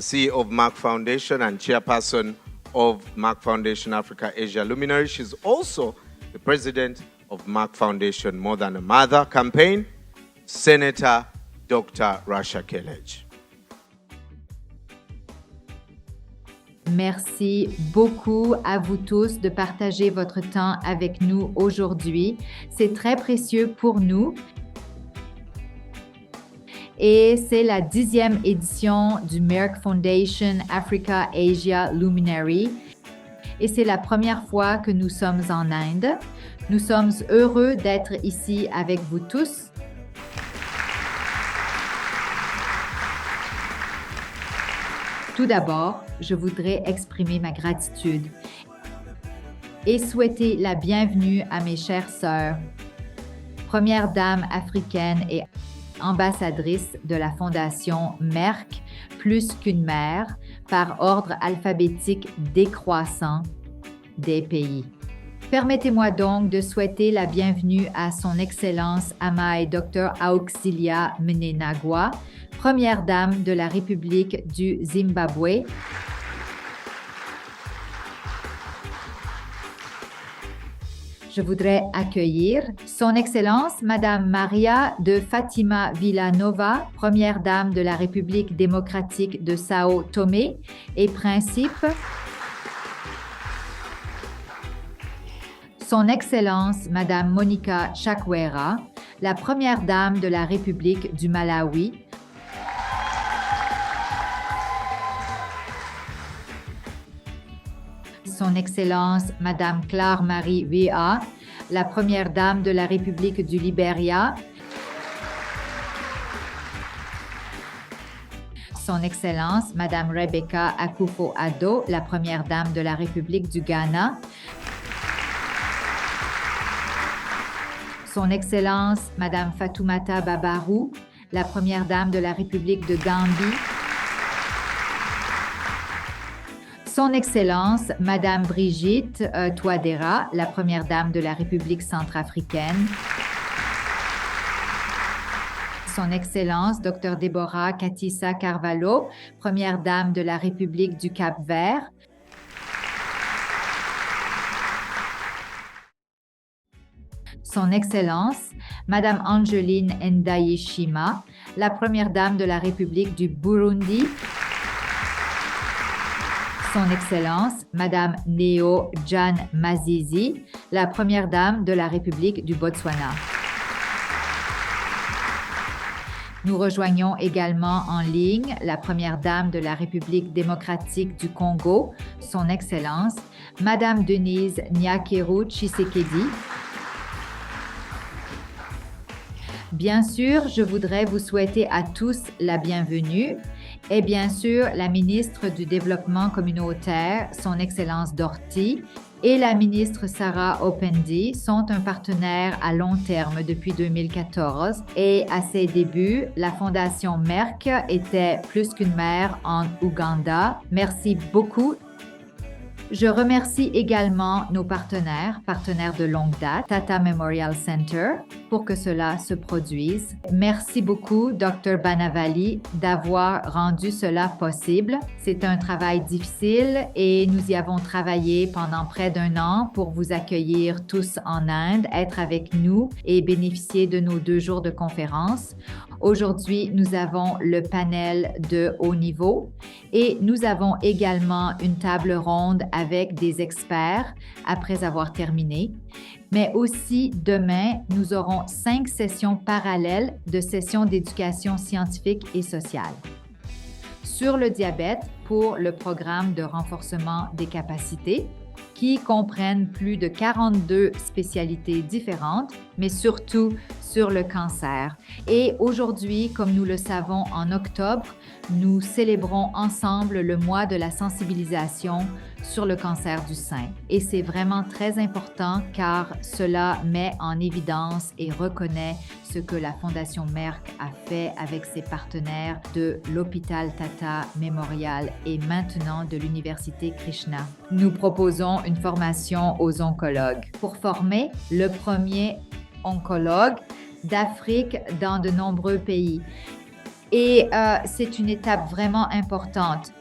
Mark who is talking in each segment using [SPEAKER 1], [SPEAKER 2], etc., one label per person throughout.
[SPEAKER 1] CEO of Mark Foundation and chairperson of Mark Foundation Africa Asia Luminary. She's also the president of Mark Foundation More Than a Mother campaign, Senator Dr. Rasha Kelej.
[SPEAKER 2] Merci beaucoup à vous tous de partager votre temps avec nous aujourd'hui. C'est très précieux pour nous. Et c'est la 10e édition du Merck Foundation Africa Asia Luminary. Et c'est la première fois que nous sommes en Inde. Nous sommes heureux d'être ici avec vous tous. Tout d'abord, je voudrais exprimer ma gratitude et souhaiter la bienvenue à mes chères sœurs, première dame africaine et ambassadrice de la Fondation Merck, plus qu'une mère, par ordre alphabétique décroissant des pays. Permettez-moi donc de souhaiter la bienvenue à Son Excellence Amai Dr. Auxilia Mnangagwa, première dame de la République du Zimbabwe. Je voudrais accueillir Son Excellence Madame Maria de Fatima Villanova, première dame de la République démocratique de Sao Tomé et Principe. Son Excellence Madame Monica Chakwera, la première dame de la République du Malawi. Son Excellence Madame Claire-Marie Weah, la première dame de la République du Libéria. Son Excellence Madame Rebecca Akufo-Addo, la première dame de la République du Ghana. Son Excellence Madame Fatoumata Babarou, la première dame de la République de Gambie. Son Excellence Madame Brigitte Touadéra, la première dame de la République centrafricaine. Son Excellence Dr. Deborah Katissa Carvalho, première dame de la République du Cap-Vert. Son Excellence Madame Angeline Ndayishima, la première dame de la République du Burundi. Son Excellence Madame Neo Jan Mazizi, la première dame de la République du Botswana. Nous rejoignons également en ligne la première dame de la République démocratique du Congo, Son Excellence Madame Denise Nyakeru Tshisekedi. Bien sûr, je voudrais vous souhaiter à tous la bienvenue et bien sûr la ministre du Développement communautaire, Son Excellence Dorty, et la ministre Sarah Opendi sont un partenaire à long terme depuis 2014 et à ses débuts, la Fondation Merck était plus qu'une mère en Ouganda. Merci beaucoup. Je remercie également nos partenaires de longue date, Tata Memorial Center, pour que cela se produise. Merci beaucoup, Dr. Banavali, d'avoir rendu cela possible. C'est un travail difficile et nous y avons travaillé pendant près d'1 an pour vous accueillir tous en Inde, être avec nous et bénéficier de nos 2 jours de conférence. Aujourd'hui, nous avons le panel de haut niveau et nous avons également une table ronde avec des experts après avoir terminé. Mais aussi, demain, nous aurons 5 sessions parallèles de sessions d'éducation scientifique et sociale. Sur le diabète pour le programme de renforcement des capacités, qui comprennent plus de 42 spécialités différentes, mais surtout sur le cancer. Et aujourd'hui, comme nous le savons en octobre, nous célébrons ensemble le mois de la sensibilisation sur le cancer du sein. Et c'est vraiment très important car cela met en évidence et reconnaît ce que la Fondation Merck a fait avec ses partenaires de l'hôpital Tata Memorial et maintenant de l'Université Krishna. Nous proposons une formation aux oncologues pour former le premier oncologue d'Afrique dans de nombreux pays. Et c'est une étape vraiment importante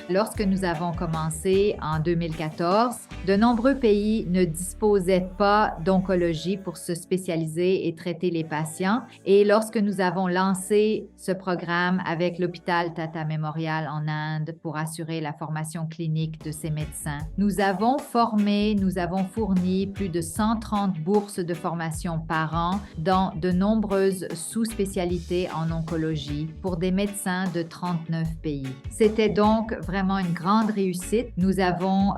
[SPEAKER 2] Lorsque nous avons commencé en 2014, de nombreux pays ne disposaient pas d'oncologie pour se spécialiser et traiter les patients. Et lorsque nous avons lancé ce programme avec l'hôpital Tata Memorial en Inde pour assurer la formation clinique de ces médecins, nous avons fourni plus de 130 bourses de formation par an dans de nombreuses sous-spécialités en oncologie pour des médecins de 39 pays. C'était donc vraiment une grande réussite. Nous avons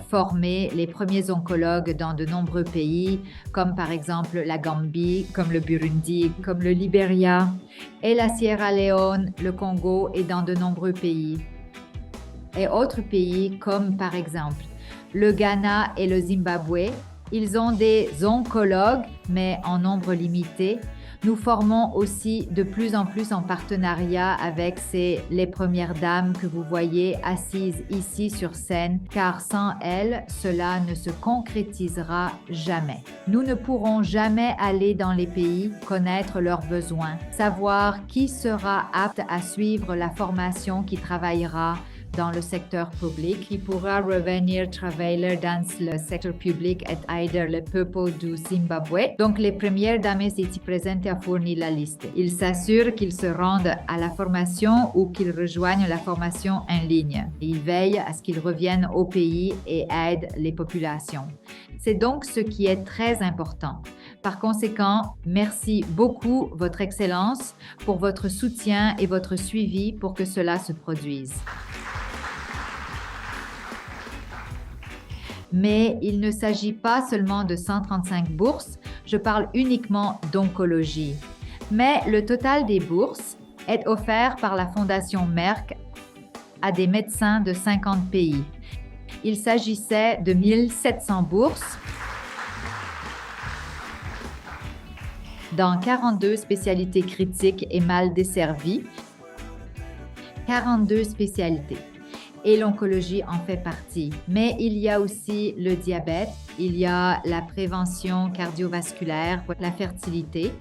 [SPEAKER 2] formé les premiers oncologues dans de nombreux pays, comme par exemple la Gambie, comme le Burundi, comme le Libéria et la Sierra Leone, le Congo et dans de nombreux pays. Et autres pays comme par exemple le Ghana et le Zimbabwe, ils ont des oncologues, mais en nombre limité. Nous formons aussi de plus en plus en partenariat avec les premières dames que vous voyez assises ici sur scène, car sans elles, cela ne se concrétisera jamais. Nous ne pourrons jamais aller dans les pays, connaître leurs besoins, savoir qui sera apte à suivre la formation, qui travaillera dans le secteur public, qui pourra revenir travailler dans le secteur public et aider le peuple du Zimbabwe. Donc, les premières dames ici présentes ont fourni la liste. Ils s'assurent qu'ils se rendent à la formation ou qu'ils rejoignent la formation en ligne. Ils veillent à ce qu'ils reviennent au pays et aident les populations. C'est donc ce qui est très important. Par conséquent, merci beaucoup, Votre Excellence, pour votre soutien et votre suivi pour que cela se produise. Mais il ne s'agit pas seulement de 135 bourses, je parle uniquement d'oncologie. Mais le total des bourses est offert par la Fondation Merck à des médecins de 50 pays. Il s'agissait de 1700 bourses dans 42 spécialités critiques et mal desservies. 42 spécialités. Et l'oncologie en fait partie. Mais il y a aussi le diabète, il y a la prévention cardiovasculaire, la fertilité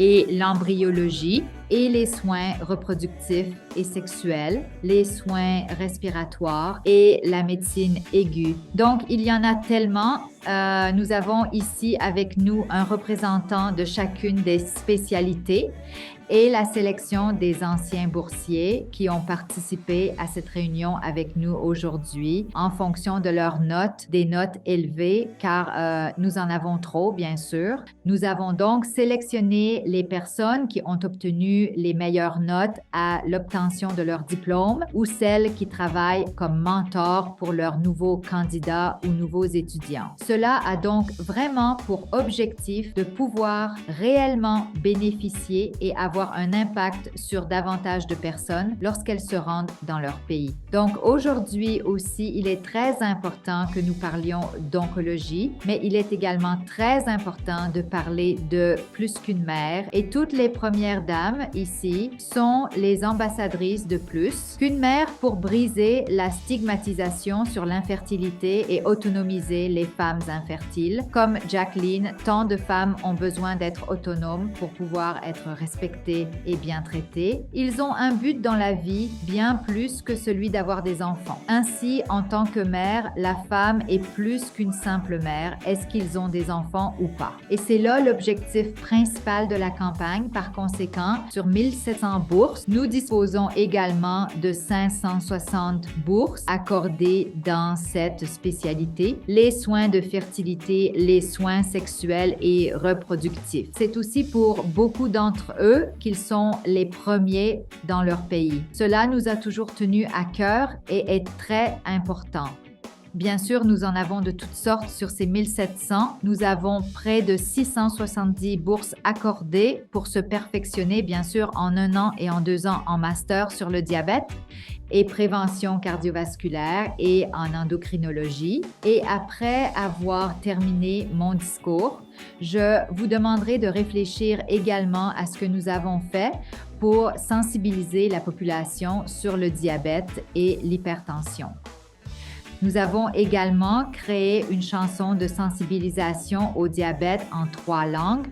[SPEAKER 2] et l'embryologie et les soins reproductifs et sexuels, les soins respiratoires et la médecine aiguë. Donc, il y en a tellement. Nous avons ici avec nous un représentant de chacune des spécialités et la sélection des anciens boursiers qui ont participé à cette réunion avec nous aujourd'hui en fonction de leurs notes, des notes élevées, car nous en avons trop, bien sûr. Nous avons donc sélectionné les personnes qui ont obtenu les meilleures notes à l'obtention de leur diplôme ou celles qui travaillent comme mentors pour leurs nouveaux candidats ou nouveaux étudiants. Cela a donc vraiment pour objectif de pouvoir réellement bénéficier et avoir un impact sur davantage de personnes lorsqu'elles se rendent dans leur pays. Donc aujourd'hui aussi, il est très important que nous parlions d'oncologie, mais il est également très important de parler de plus qu'une mère. Et toutes les premières dames ici sont les ambassadrices de plus qu'une mère pour briser la stigmatisation sur l'infertilité et autonomiser les femmes infertiles. Comme Jacqueline, tant de femmes ont besoin d'être autonomes pour pouvoir être respectées et bien traitées. Ils ont un but dans la vie bien plus que celui d'avoir des enfants. Ainsi, en tant que mère, la femme est plus qu'une simple mère. Est-ce qu'ils ont des enfants ou pas? Et c'est là l'objectif principal de la campagne. Par conséquent, sur 1700 bourses, nous disposons également de 560 bourses accordées dans cette spécialité, les soins de fertilité, les soins sexuels et reproductifs. C'est aussi pour beaucoup d'entre eux qu'ils sont les premiers dans leur pays. Cela nous a toujours tenu à cœur et est très important. Bien sûr, nous en avons de toutes sortes sur ces 1700. Nous avons près de 670 bourses accordées pour se perfectionner, bien sûr, en 1 an et en 2 ans en master sur le diabète et prévention cardiovasculaire et en endocrinologie. Et après avoir terminé mon discours, je vous demanderai de réfléchir également à ce que nous avons fait pour sensibiliser la population sur le diabète et l'hypertension. Nous avons également créé une chanson de sensibilisation au diabète en 3 langues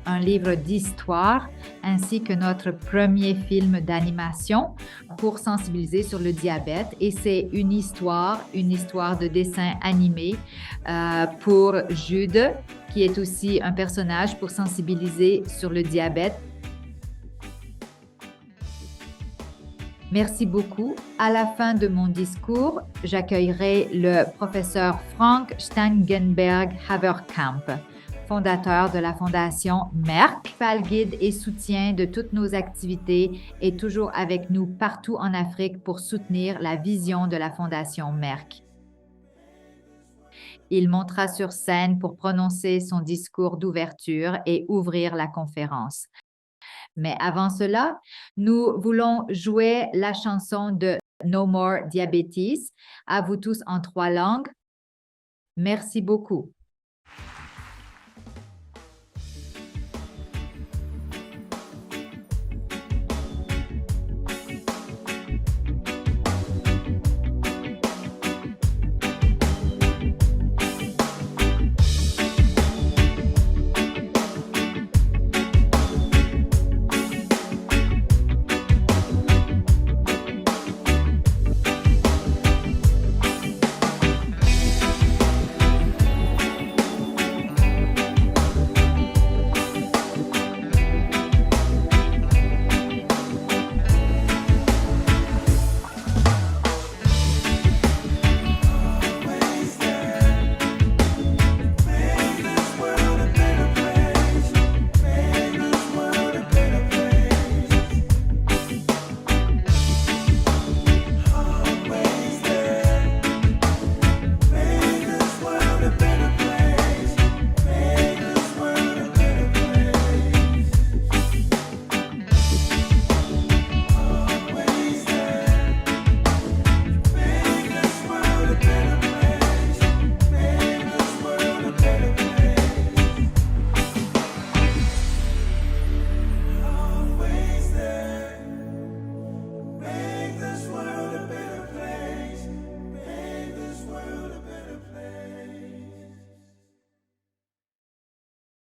[SPEAKER 2] un livre d'histoire ainsi que notre premier film d'animation pour sensibiliser sur le diabète. Et c'est une histoire de dessin animé pour Jude, qui est aussi un personnage pour sensibiliser sur le diabète. Merci beaucoup. À la fin de mon discours, j'accueillerai le professeur Frank Stangenberg-Haverkamp, fondateur de la Fondation Merck, principal guide et soutien de toutes nos activités, est toujours avec nous partout en Afrique pour soutenir la vision de la Fondation Merck. Il montera sur scène pour prononcer son discours d'ouverture et ouvrir la conférence. Mais avant cela, nous voulons jouer la chanson de No More Diabetes. À vous tous en 3 langues. Merci beaucoup.